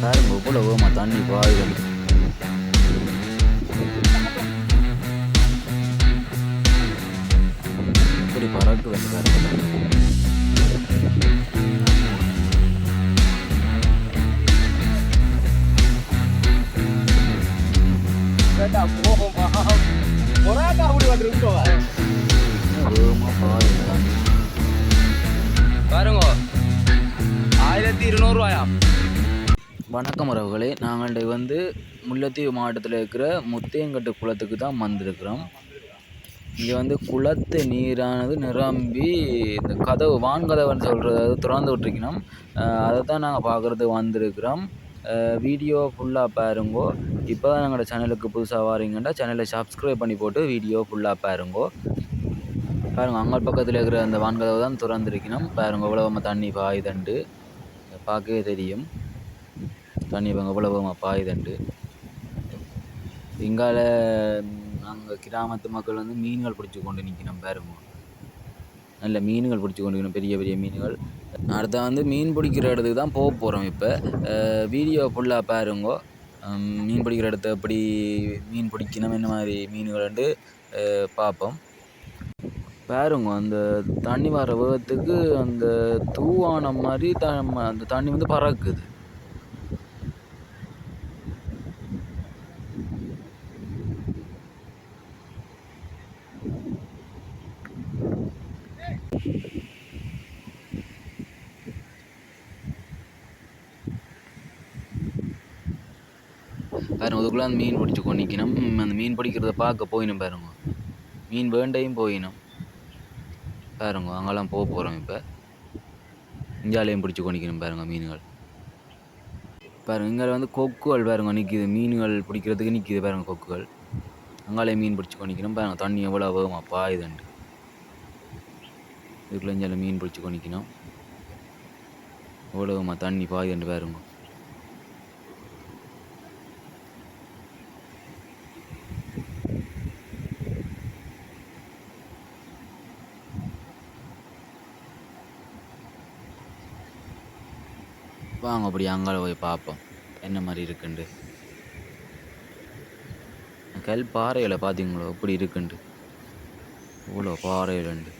பாருங்க இவ்வளவு தண்ணி பாயுது. இப்படி பறக்கு வந்து பாருங்க. பாருங்க 1200 வணக்கம் உறவுகளே, நாங்கள் வந்து முல்லைத்தீவு மாவட்டத்தில் இருக்கிற முத்தையங்கட்டு குளத்துக்கு தான் வந்திருக்கிறோம். இங்கே வந்து குளத்து நீரானது நிரம்பி இந்த கதவு வான்கதவுன்னு சொல்கிறது திறந்து விட்டுருக்கணும். அதை தான் நாங்கள் பார்க்குறதுக்கு வந்திருக்கிறோம். வீடியோ ஃபுல்லாக பாருங்கோ. இப்போ தான் எங்களோட சேனலுக்கு புதுசாக வாரீங்கன்னா சேனலை சப்ஸ்கிரைப் பண்ணி போட்டு வீடியோ ஃபுல்லாக பாருங்கோ. பாருங்கள், அங்கே பக்கத்தில் இருக்கிற அந்த வான்கதவு தான் திறந்துருக்கணும். பாருங்கள் இவ்வளவு தண்ணி பாயுதண்டு பார்க்கவே தெரியும். தண்ணி இவ்வளவு பாயுதண்டு. இங்கால நாங்கள் கிராமத்து மக்கள் வந்து மீன்கள் பிடிச்சி கொண்டு நிற்கணும். பாருங்க, நல்ல மீன்கள் பிடிச்சி கொண்டு நிற்கணும், பெரிய பெரிய மீன்கள். அடுத்த வந்து மீன் பிடிக்கிற இடத்துக்கு தான் போக போகிறோம். இப்போ வீடியோ ஃபுல்லாக பாருங்கோ. மீன் பிடிக்கிற இடத்த எப்படி மீன் பிடிக்கணும், என்ன மாதிரி மீன்கள் பார்ப்போம். பாருங்க, அந்த தண்ணி வர வேகத்துக்கு அந்த தூவான மாதிரி அந்த தண்ணி வந்து பறக்குது. பாருங்க, அதுக்குள்ளே அந்த மீன் பிடிச்சி கொண்டிக்கணும். அந்த மீன் பிடிக்கிறத பார்க்க போயிடும். பாருங்க, மீன் வேண்டையும் போயிடும். பாருங்க, அங்கெல்லாம் போக போகிறோம். இப்போ இஞ்சாலையும் பிடிச்சி கொண்டிக்கணும். பாருங்க மீன்கள். பாருங்க, இங்கே வந்து கொக்குகள் பாருங்க நிற்கிது. மீன்கள் பிடிக்கிறதுக்கு நிற்கிது. பாருங்க கொக்குகள். அங்காலே மீன் பிடிச்சி கொண்டிக்கணும். பாருங்க தண்ணி எவ்வளோ வேகமாக பாயுதுண்டு. இதுக்குள்ள இஞ்சால மீன் பிடிச்சி கொண்டிக்கணும். எவ்வளோ வேகமாக தண்ணி பாயுதுண்டு பாருங்க. வாங்க அப்படி அங்கால போய் பார்ப்போம் என்ன மாதிரி இருக்குண்டு. கல் பாறைகளை பார்த்தீங்களோ எப்படி இருக்குண்டு. இவ்வளோ பாறைகளுண்டு.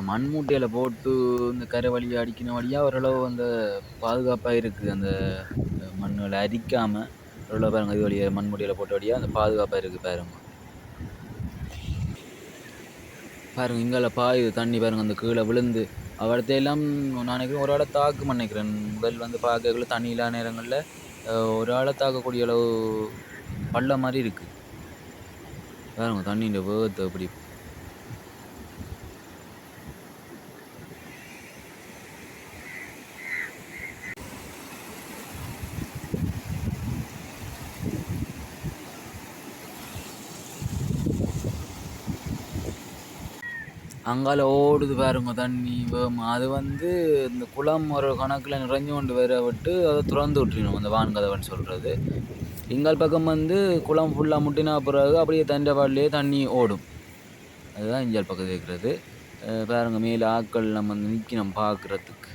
மண் மூட்டையில் போட்டு இந்த கரை வழியாக அடிக்கிற வழியாக ஓரளவு அந்த பாதுகாப்பாக இருக்குது. அந்த மண்ணில் அரிக்காமல் ஓரளவு பாருங்கள். இது வழியாக மண் மூட்டையில் போட்ட வழியாக அந்த பாதுகாப்பாக இருக்குது. பாருங்க பாருங்க இங்கால பாயுது தண்ணி. பாருங்கள் அந்த கீழே விழுந்து அவடத்தையெல்லாம் நான் நினைக்கிறேன் ஒரு ஆளை தாக்கு நினைக்கிறேன். முதல் வந்து பார்க்கக்குள்ள தண்ணி இல்லாத நேரங்களில் ஒரு ஆளை தாக்கக்கூடிய அளவு பள்ள மாதிரி இருக்குது. பாருங்க தண்ணியின் வேகத்தை எப்படி. அங்கால ஓடுது பாருங்க தண்ணி வேகமாக. அது வந்து இந்த குளம் ஒரு கணக்கில் நிறைஞ்சு கொண்டு வர விட்டு அதை திறந்து விட்டுருணும் அந்த வான்கதவன்னு சொல்கிறது. எங்கள் பக்கம் வந்து குளம் ஃபுல்லாக முட்டினா பிறகு அப்படியே தண்டவாடிலே தண்ணி ஓடும். அதுதான் இஞ்சால் பக்கத்தில் இருக்கிறது. பாருங்க மேலே ஆட்கள் நம்ம வந்து நிற்கணும் பார்க்குறதுக்கு.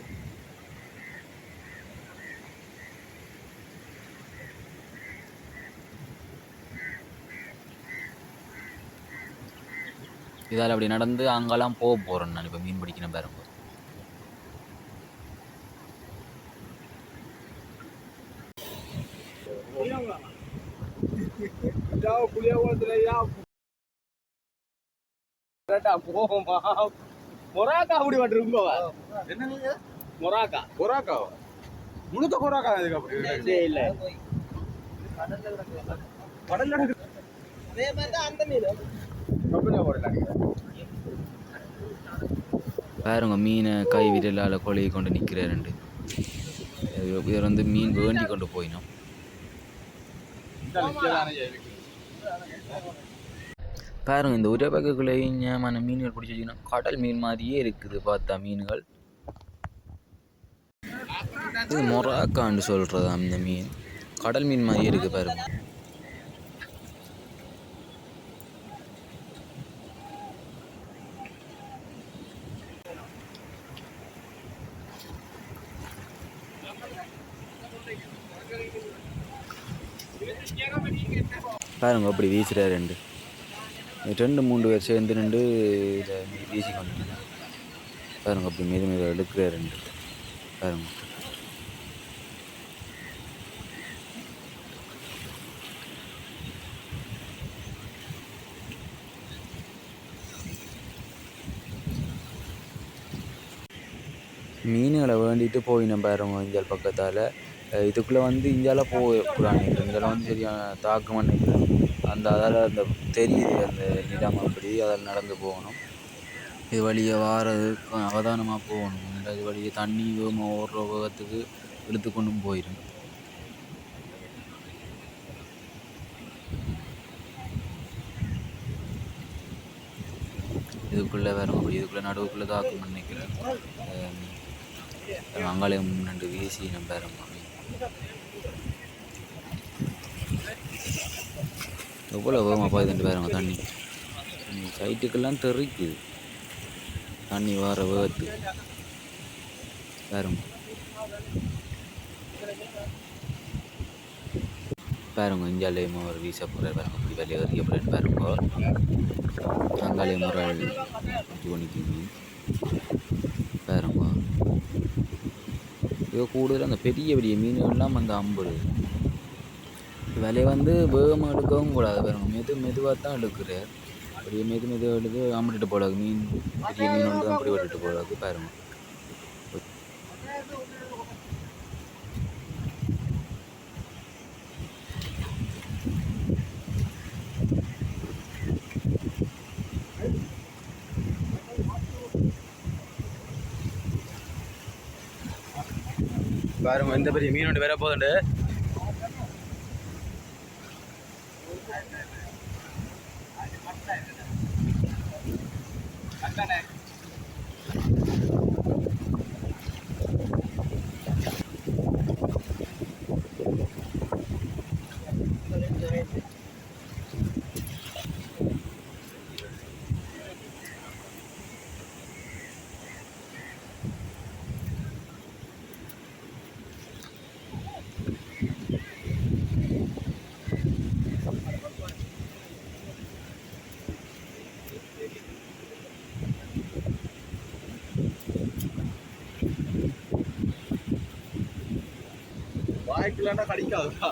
இதால் அப்படி நடந்து அங்கெல்லாம் போக போகிறேன் நான். இப்போ மீன் பிடிக்கணும் பாருங்க. மொராக்கா அப்படி வந்துருங்கோவா? என்ன நீங்க மொராக்கா? மொராக்காவா? முழுக்க மொராக்கா இதுக்கு அப்படி இல்ல. கடல்ல அதே மாதிரி தான் அந்த மீன் கம்பெனியா போடல. பாருங்க மீனை கை விரலால் கொலையை கொண்டு நிற்கிறாருண்டு. இவர் வந்து மீன் வேண்டி கொண்டு போயினோம். பாருங்க இந்த ஒரே பக்கக்குள்ளே ஏமான மீன்கள் பிடிச்சி வச்சுக்கணும். கடல் மீன் மாதிரியே இருக்குது பார்த்தா மீன்கள். இது மொராக்கான்னு சொல்கிறது அந்த மீன். கடல் மீன் மாதிரியே இருக்குது பாருங்க. பாருங்க அப்படி வீசுகிறார் ரெண்டு 3 பேர் சேர்ந்து நின்று இதை வீசி கொண்டு பாருங்க. அப்படி மீது எடுக்கிறார் ரெண்டு. பாருங்க மீன்களை வேண்டிட்டு போயினோம் பாருங்க. இஞ்சால் பக்கத்தால் இதுக்குள்ளே வந்து இஞ்சால போகக்கூடாது. இஞ்சால வந்து சரியான தாக்கம் நினைக்கிறேன். அதால் அந்த தெரியுது அந்த நிலம். அப்படி அதில் நடந்து போகணும். இது வழியை வாரது அவதானமாக போகணும். இது வழியை தண்ணி வேகமாக ஓடுற வேகத்துக்கு இழுத்து கொண்டும் போயிடும். இதுக்குள்ளே வேற அப்படி இதுக்குள்ளே நடுவுக்குள்ளே தாக்கம் நினைக்கிறேன். அங்காளையம் 2 வீசி நம்ம எவ்வளோ வேகமாக பாய்துட்டு பாருங்க. தண்ணி சைட்டுக்கெல்லாம் தெறிக்குது தண்ணி வார வேகத்து பாருங்க. பாருங்க இஞ்சாலையும் ஒரு வீச போகிற பாருங்க. அப்படி வெளியே எறியப்படுறேன்னு பாருங்க. அங்காலையும் ஒரு பண்ணிக்கிங்க பாருங்க. இதோ கூடுதல் அந்த பெரிய பெரிய மீன்கள்லாம் அந்த அம்புடு விலையை வந்து வேகமாக எடுக்கவும் கூடாது பாருங்க. மெதுவாக தான் எடுக்கிறார். அப்படியே மெதுவாக எடுத்து அம்பிட்டு போடாது. மீன் பெரிய மீன் வந்து தான் அப்படி விட்டுட்டு போடாது பாருங்க. பாருங்க இந்த பெரிய மீன் ஒன்று வேற போதுண்டு. வாய்க்குள்ளா கடிக்காதுடா.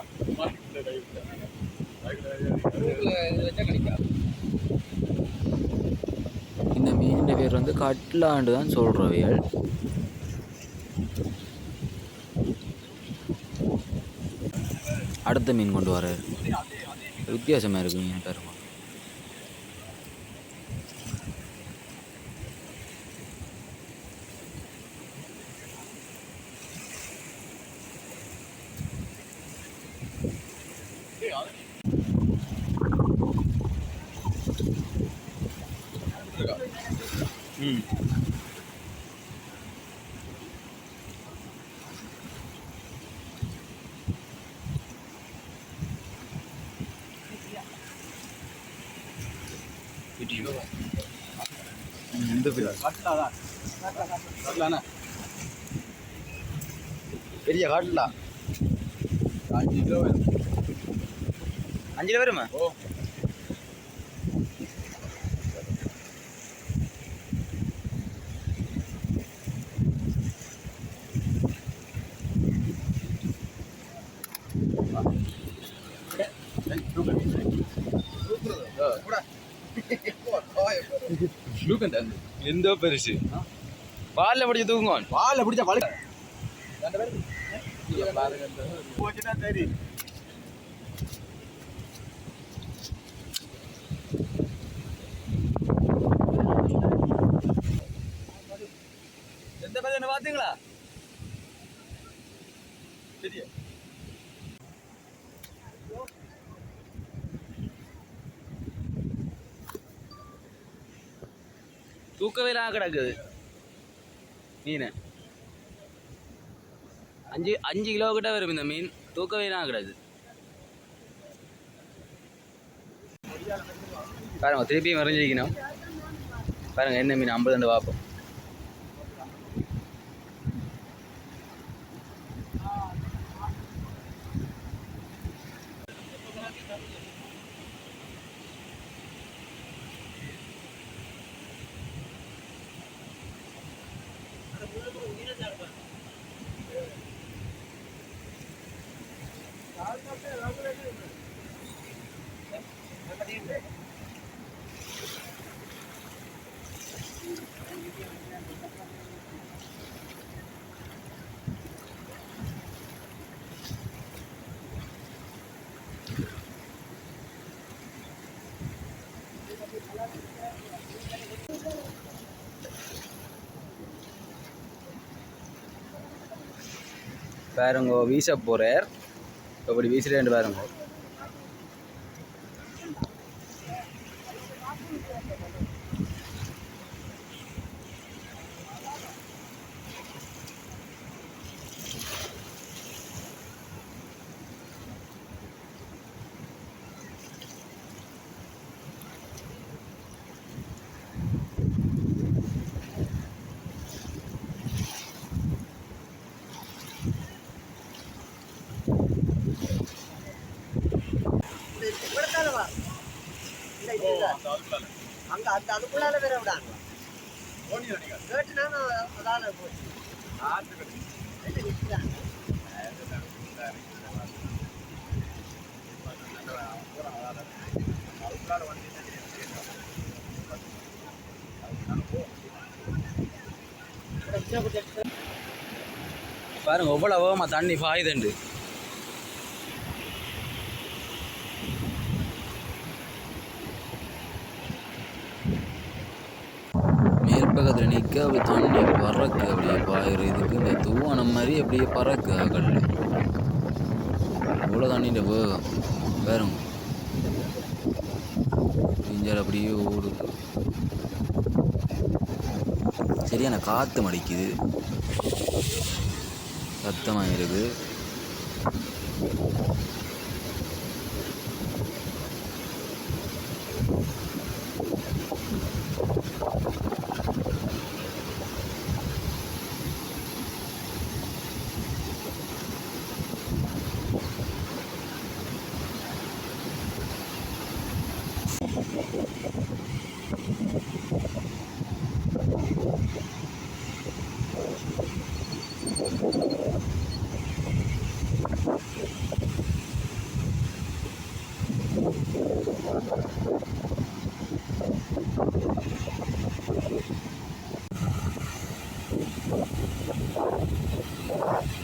இந்த மீனின் பேர் வந்து கட்லாண்டு தான் சொல்கிறவையல். அடுத்த மீன் கொண்டு வர வித்தியாசமாக இருக்கு மீன் பாருங்க. பெரிய காட்டலா 5 கிலோ வரும். 5 கிலோ வருமா? ஓ எந்த பெருசு பாலில் பிடிச்சி தூங்குவான். பாலை பிடிச்சா பழு எந்த பேர் என்ன பார்த்தீங்களா சரி தூக்கவே இல்லாம கிடக்குது மீன் 5 கிலோ கிட்ட வரும் இந்த மீன் தூக்கவே இல்லாம கிடக்குது பாருங்க திருப்பியும் வரைஞ்சிக்கணும் பாருங்க என்ன மீன் 50 பார்ப்போம் பாருங்க வீச போறார் எப்படி வீசுறேன்னு பாருங்க அங்க அந்த அதுக்குள்ளால வேற விடாங்க கேட்டுனா அதால போச்சு பாருங்க எவ்வளோ வேகமா தண்ணி பாயுதுண்டு மேல் பக்கத்தில் நிற்க அப்படி தண்ணி பறக்கு அப்படியே பாயுறதுக்கு இந்த தூவானம் மாதிரி அப்படியே பறக்கு அகல்ல இவ்வளோ தண்ணின்ற வேகம் பாருங்க நெஞ்சால் அப்படியே ஓடுது சரியான காற்று மடிக்குது சத்தமாக இருக்குது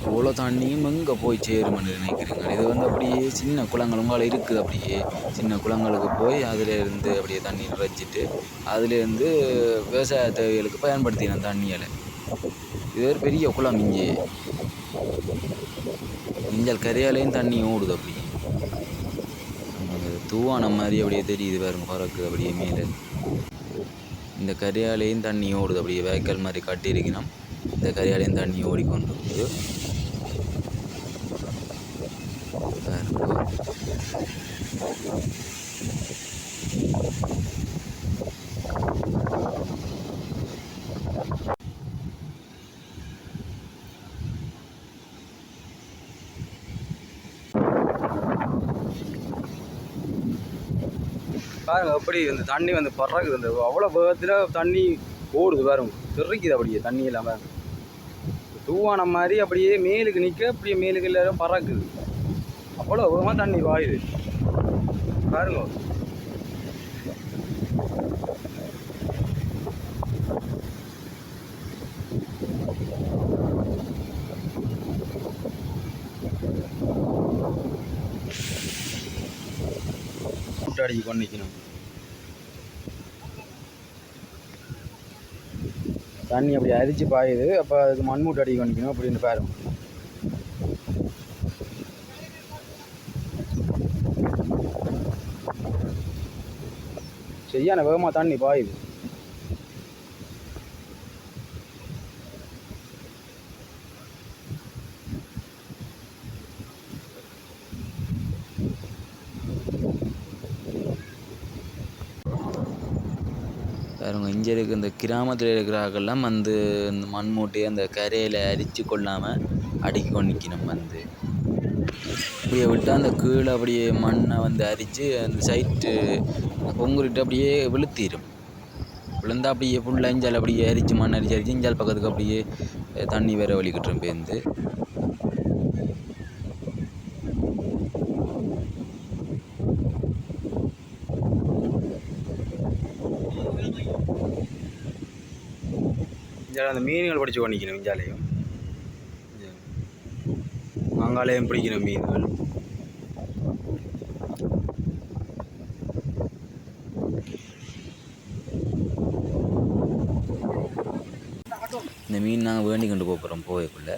இவ்வளோ தண்ணியும் எங்கே போய் சேருமென்னு நினைக்கிறீங்க இது வந்து அப்படியே சின்ன குளங்கள் உங்களால் இருக்குது அப்படியே சின்ன குளங்களுக்கு போய் அதிலேருந்து அப்படியே தண்ணி நிறைச்சிட்டு அதுலேருந்து விவசாய தேவைகளுக்கு பயன்படுத்தினேன் தண்ணியால் இது ஒரு பெரிய குளம் இங்கே இஞ்சல் கரையாலேயும் தண்ணி ஓடுது அப்படியே தூவானம் மாதிரி அப்படியே தெரியுது பாருங்க பறக்கு அப்படியே மேலே இந்த கரையாலேயும் தண்ணி ஓடுது அப்படியே வேக்கல் மாதிரி கட்டியிருக்கணும் இந்த கரையாலேயும் தண்ணி ஓடிக்கொண்டு இருக்குது பாருங்க எப்படி இந்த தண்ணி வந்து பறக்குது இந்த அவ்வளோ வேகத்தில் தண்ணி ஓடுது பாருங்க தெரிக்குது அப்படியே தண்ணி இல்லாமல் தூவானம் மாதிரி அப்படியே மேலுக்கு நிற்க அப்படியே மேலுக்கு எல்லாரும் பறக்குது அவ்வளோ வேகமாக தண்ணி வாயுது பாருங்க கூட்டாடி கொண்டிக்கணும் தண்ணி அப்படி அரிச்சு பாயுது. அப்போ அதுக்கு மண்மூட்டை அடிக்க வேண்டிக்கணும் அப்படின்னு பாருங்க. சரியான வேகமாக தண்ணி பாயுது. பாருங்க இங்கே இருக்க இந்த கிராமத்தில் இருக்கிறார்கள்லாம் வந்து இந்த மண் மூட்டையை அந்த கரையில் அரித்து கொள்ளாமல் அடுக்கி கொண்டு நிற்கணும். வந்து அப்படியே விட்டால் அந்த கீழே அப்படியே மண்ணை வந்து அரித்து அந்த சைட்டு பொங்குரிட்டு அப்படியே விழுத்திடும். விழுந்தால் அப்படியே ஃபுல்லாக இஞ்சால் அப்படியே அரித்து மண் அரித்து இஞ்சால் பக்கத்துக்கு அப்படியே தண்ணி வேற வலிக்கிட்டுரும் பேருந்து. இங்கே அந்த மீன்கள் பிடிச்சி கொண்டிக்கணும். இஞ்சாலையும் அங்காலையும் பிடிக்கணும் மீன்கள். இந்த மீன் நாங்கள் வேண்டி கொண்டு போகிறோம். போகக்குள்ளே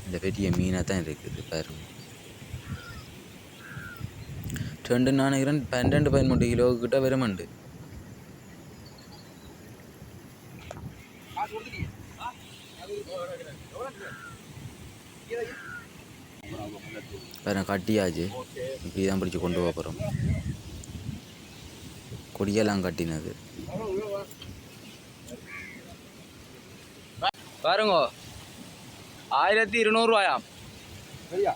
இந்த பெரிய மீனாக தான் இருக்குது பாருங்க. 2 நான் நினைக்கிறேன் 12-13 கிலோக்கிட்ட வருமண்டு. வேறு கட்டியாச்சு. இப்படி தான் பிடிச்சி கொண்டு போகிறோம். கொடியெல்லாம் கட்டினது பாருங்க. 1200 ரூபாயாம். சரியா?